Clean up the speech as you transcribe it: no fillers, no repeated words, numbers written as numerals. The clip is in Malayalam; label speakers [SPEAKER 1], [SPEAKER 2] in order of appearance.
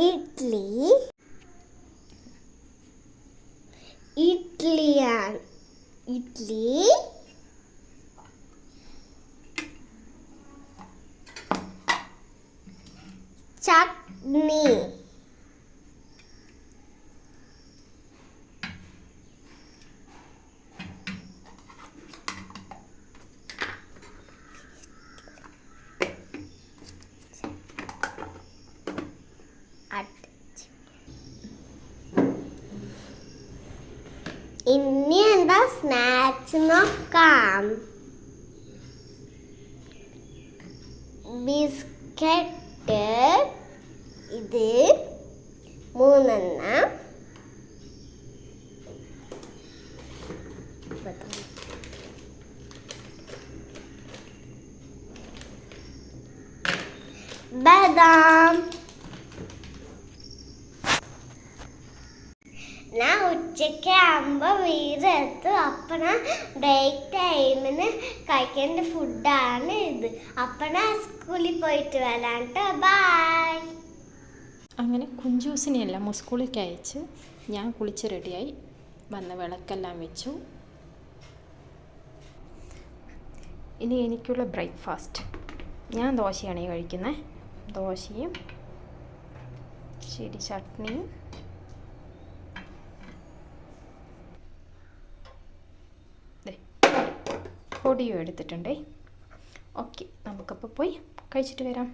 [SPEAKER 1] ഇഡ്ലി ഇഡ്ലിയാണ് ഇഡ്ലി ചട്നി ഇനി എന്താ സ്നാക്സ് നോക്കാം. ബിസ്ക്കറ്റ് ഇത് 3 ബദാം. ഞാൻ ഉച്ചയ്ക്ക് ആകുമ്പോൾ വീടെത്തും. അപ്പം ബ്രേക്ക് ടൈമിന് കഴിക്കേണ്ട ഫുഡാണ് ഇത്. അപ്പം സ്കൂളിൽ പോയിട്ട് വരാം കേട്ടോ. ബായ്.
[SPEAKER 2] അങ്ങനെ കുഞ്ചൂസിനെയെല്ലാം സ്കൂളിലേക്ക് അയച്ച് ഞാൻ കുളിച്ച് റെഡിയായി വന്ന് വിളക്കെല്ലാം വെച്ചു. ഇനി എനിക്കുള്ള ബ്രേക്ക്ഫാസ്റ്റ്, ഞാൻ ദോശയാണ് കഴിക്കുന്നത്. ദോശയും ശരി ചട്നിയും പൊടിയും എടുത്തിട്ടുണ്ടേ. ഓക്കെ, നമുക്കപ്പോൾ പോയി കഴിച്ചിട്ട് വരാം.